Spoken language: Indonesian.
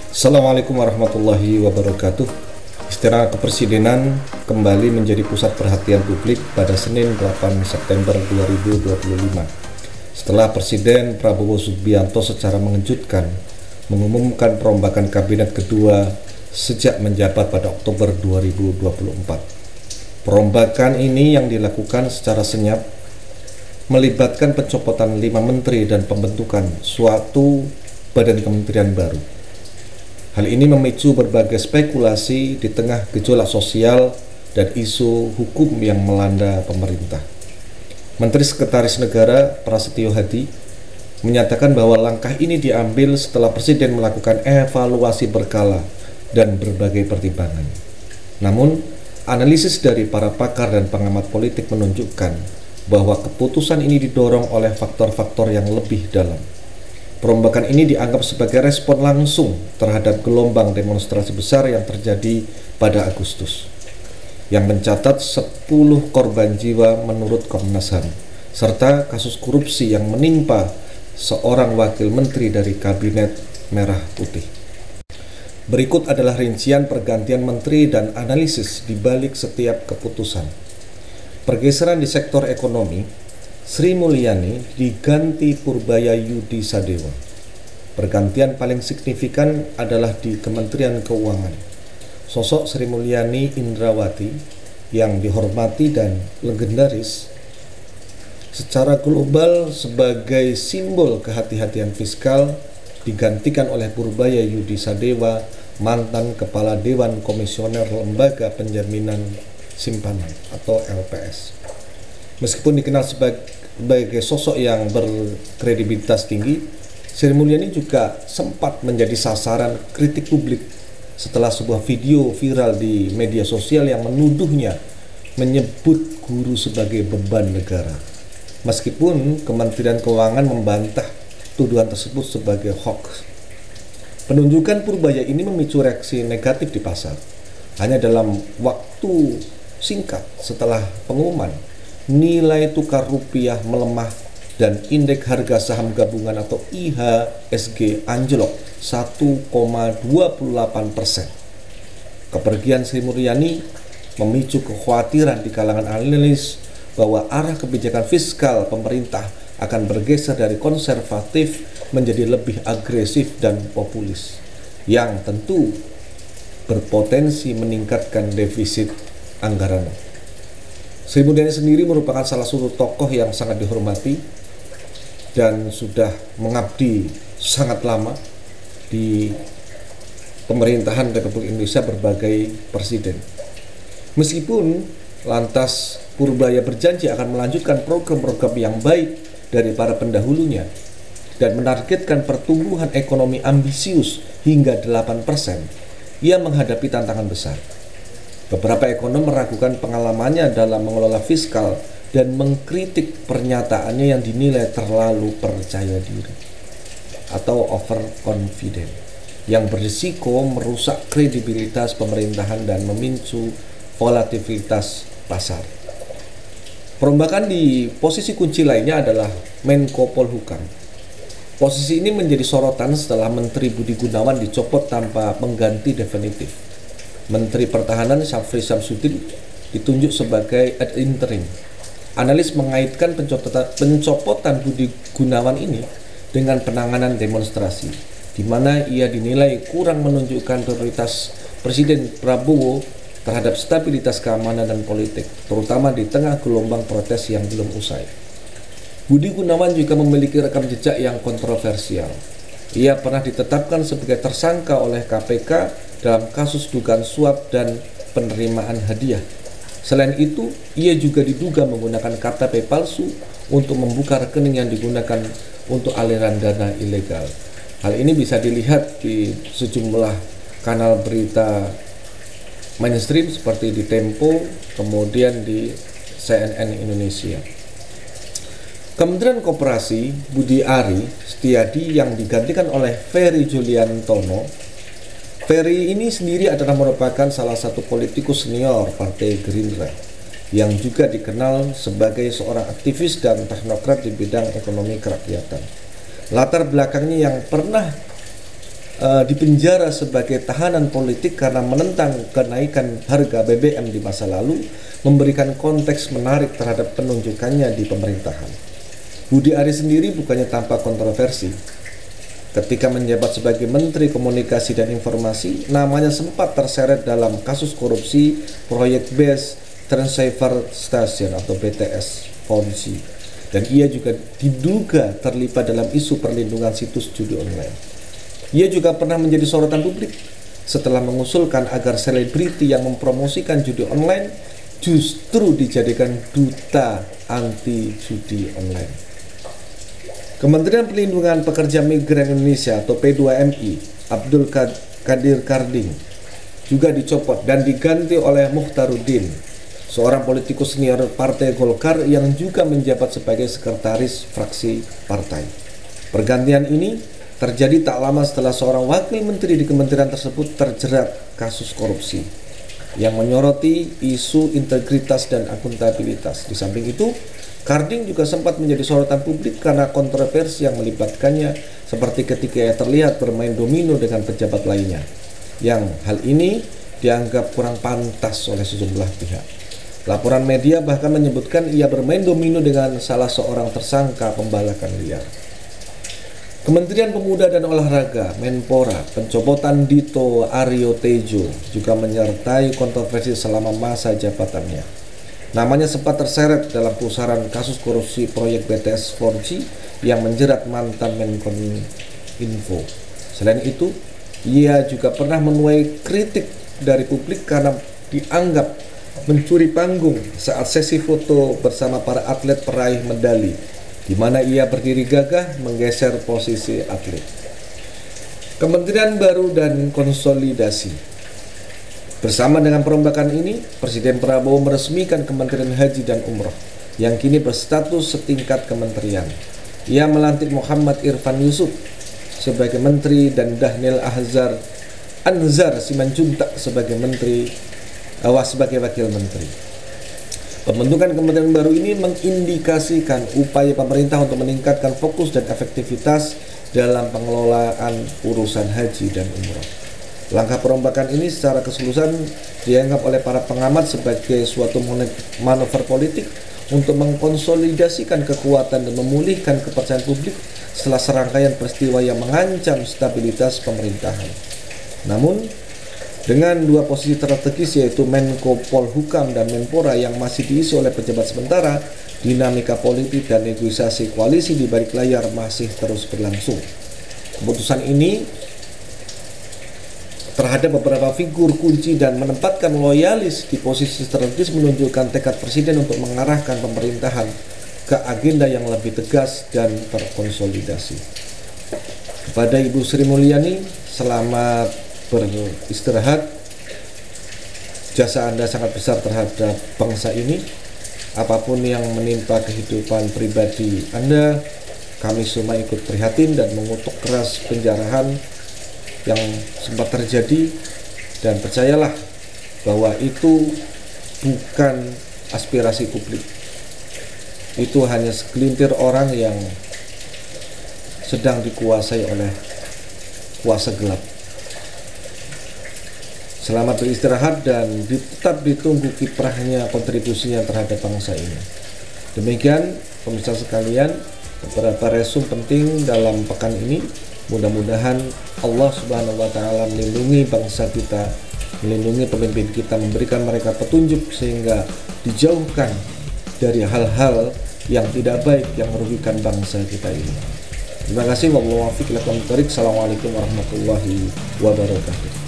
Assalamualaikum warahmatullahi wabarakatuh. Istana Kepresidenan kembali menjadi pusat perhatian publik pada Senin 8 September 2025 setelah Presiden Prabowo Subianto secara mengejutkan mengumumkan perombakan kabinet kedua sejak menjabat pada Oktober 2024. Perombakan ini yang dilakukan secara senyap melibatkan pencopotan 5 menteri dan pembentukan suatu badan kementerian baru. Hal ini memicu berbagai spekulasi di tengah gejolak sosial dan isu hukum yang melanda pemerintah. Menteri Sekretaris Negara Prasetyo Hadi menyatakan bahwa langkah ini diambil setelah Presiden melakukan evaluasi berkala dan berbagai pertimbangan. Namun, analisis dari para pakar dan pengamat politik menunjukkan bahwa keputusan ini didorong oleh faktor-faktor yang lebih dalam. Perombakan ini dianggap sebagai respon langsung terhadap gelombang demonstrasi besar yang terjadi pada Agustus, yang mencatat 10 korban jiwa menurut Komnas HAM, serta kasus korupsi yang menimpa seorang wakil menteri dari Kabinet Merah Putih. Berikut adalah rincian pergantian menteri dan analisis di balik setiap keputusan. Pergeseran di sektor ekonomi, Sri Mulyani diganti Purbaya Yudi Sadewa. Pergantian paling signifikan adalah di Kementerian Keuangan. Sosok Sri Mulyani Indrawati yang dihormati dan legendaris secara global sebagai simbol kehati-hatian fiskal digantikan oleh Purbaya Yudi Sadewa, mantan Kepala Dewan Komisioner Lembaga Penjaminan Simpanan atau LPS. Meskipun dikenal sebagai sosok yang berkredibilitas tinggi, Sri Mulyani juga sempat menjadi sasaran kritik publik setelah sebuah video viral di media sosial yang menuduhnya menyebut guru sebagai beban negara. Meskipun Kementerian Keuangan membantah tuduhan tersebut sebagai hoax. Penunjukan Purbaya ini memicu reaksi negatif di pasar. Hanya dalam waktu singkat setelah pengumuman, nilai tukar rupiah melemah dan indeks harga saham gabungan atau IHSG anjlok 1,28%. Kepergian Sri Mulyani memicu kekhawatiran di kalangan analis bahwa arah kebijakan fiskal pemerintah akan bergeser dari konservatif menjadi lebih agresif dan populis, yang tentu berpotensi meningkatkan defisit anggaran. Sri Mulyani sendiri merupakan salah satu tokoh yang sangat dihormati dan sudah mengabdi sangat lama di pemerintahan Republik Indonesia berbagai presiden. Meskipun lantas Purbaya berjanji akan melanjutkan program-program yang baik dari para pendahulunya dan menargetkan pertumbuhan ekonomi ambisius hingga 8%, ia menghadapi tantangan besar. Beberapa ekonom meragukan pengalamannya dalam mengelola fiskal dan mengkritik pernyataannya yang dinilai terlalu percaya diri atau overconfident, yang berisiko merusak kredibilitas pemerintahan dan memicu volatilitas pasar. Perombakan di posisi kunci lainnya adalah Menko Polhukam. Posisi ini menjadi sorotan setelah Menteri Budi Gunawan dicopot tanpa pengganti definitif. Menteri Pertahanan Syafri Syamsuddin ditunjuk sebagai ad interim. Analis mengaitkan pencopotan Budi Gunawan ini dengan penanganan demonstrasi, di mana ia dinilai kurang menunjukkan prioritas Presiden Prabowo terhadap stabilitas keamanan dan politik, terutama di tengah gelombang protes yang belum usai. Budi Gunawan juga memiliki rekam jejak yang kontroversial. Ia pernah ditetapkan sebagai tersangka oleh KPK dalam kasus dugaan suap dan penerimaan hadiah. Selain itu, ia juga diduga menggunakan KTP palsu untuk membuka rekening yang digunakan untuk aliran dana ilegal. Hal ini bisa dilihat di sejumlah kanal berita mainstream seperti di Tempo, kemudian di CNN Indonesia. Kementerian Koperasi Budi Ari Setiadi yang digantikan oleh Ferry Juliantono. Ferry ini sendiri adalah merupakan salah satu politikus senior Partai Gerindra yang juga dikenal sebagai seorang aktivis dan teknokrat di bidang ekonomi kerakyatan. Latar belakangnya yang pernah dipenjara sebagai tahanan politik karena menentang kenaikan harga BBM di masa lalu, memberikan konteks menarik terhadap penunjukannya di pemerintahan. Budi Ari sendiri bukannya tanpa kontroversi. Ketika menjabat sebagai Menteri Komunikasi dan Informasi, namanya sempat terseret dalam kasus korupsi proyek Base Transceiver Station atau BTS 4G. Dan ia juga diduga terlibat dalam isu perlindungan situs judi online. Ia juga pernah menjadi sorotan publik setelah mengusulkan agar selebriti yang mempromosikan judi online justru dijadikan duta anti judi online. Kementerian Perlindungan Pekerja Migran Indonesia atau P2MI, Abdul Qadir Karding, juga dicopot dan diganti oleh Mukhtaruddin, seorang politikus senior Partai Golkar yang juga menjabat sebagai sekretaris fraksi partai. Pergantian ini terjadi tak lama setelah seorang wakil menteri di kementerian tersebut terjerat kasus korupsi yang menyoroti isu integritas dan akuntabilitas. Di samping itu, Karding juga sempat menjadi sorotan publik karena kontroversi yang melibatkannya, seperti ketika ia terlihat bermain domino dengan pejabat lainnya, yang hal ini dianggap kurang pantas oleh sejumlah pihak. Laporan media bahkan menyebutkan ia bermain domino dengan salah seorang tersangka pembalakan liar. Kementerian Pemuda dan Olahraga, Menpora, pencopotan Dito Aryo Tejo juga menyertai kontroversi selama masa jabatannya. Namanya sempat terseret dalam pusaran kasus korupsi proyek BTS 4G yang menjerat mantan Menkominfo. Selain itu, ia juga pernah menuai kritik dari publik karena dianggap mencuri panggung saat sesi foto bersama para atlet peraih medali, di mana ia berdiri gagah menggeser posisi atlet. Kementerian baru dan konsolidasi. Bersama dengan perombakan ini, Presiden Prabowo meresmikan Kementerian Haji dan Umroh yang kini berstatus setingkat kementerian. Ia melantik Muhammad Irfan Yusuf sebagai menteri dan Dhanil Anzar Simanjuntak sebagai sebagai wakil menteri. Pembentukan kementerian baru ini mengindikasikan upaya pemerintah untuk meningkatkan fokus dan efektivitas dalam pengelolaan urusan haji dan umroh. Langkah perombakan ini secara keseluruhan dianggap oleh para pengamat sebagai suatu manuver politik untuk mengkonsolidasikan kekuatan dan memulihkan kepercayaan publik setelah serangkaian peristiwa yang mengancam stabilitas pemerintahan. Namun, dengan dua posisi strategis yaitu Menko Polhukam dan Menpora yang masih diisi oleh pejabat sementara, dinamika politik dan negosiasi koalisi di balik layar masih terus berlangsung. Keputusan ini terhadap beberapa figur kunci dan menempatkan loyalis di posisi strategis menunjukkan tekad Presiden untuk mengarahkan pemerintahan ke agenda yang lebih tegas dan terkonsolidasi. Kepada Ibu Sri Mulyani, selamat beristirahat. Jasa Anda sangat besar terhadap bangsa ini. Apapun yang menimpa kehidupan pribadi Anda, kami semua ikut prihatin dan mengutuk keras penjarahan yang sempat terjadi, dan percayalah bahwa itu bukan aspirasi publik. Itu hanya segelintir orang yang sedang dikuasai oleh kuasa gelap. Selamat beristirahat dan tetap ditunggu kiprahnya, kontribusinya terhadap bangsa ini. Demikian pemirsa sekalian, beberapa resum penting dalam pekan ini. Mudah-mudahan Allah Subhanahu wa taala melindungi bangsa kita, melindungi pemimpin kita, memberikan mereka petunjuk sehingga dijauhkan dari hal-hal yang tidak baik yang merugikan bangsa kita ini. Terima kasih. Wabillahi taufiq wal hidayah. Assalamualaikum warahmatullahi wabarakatuh.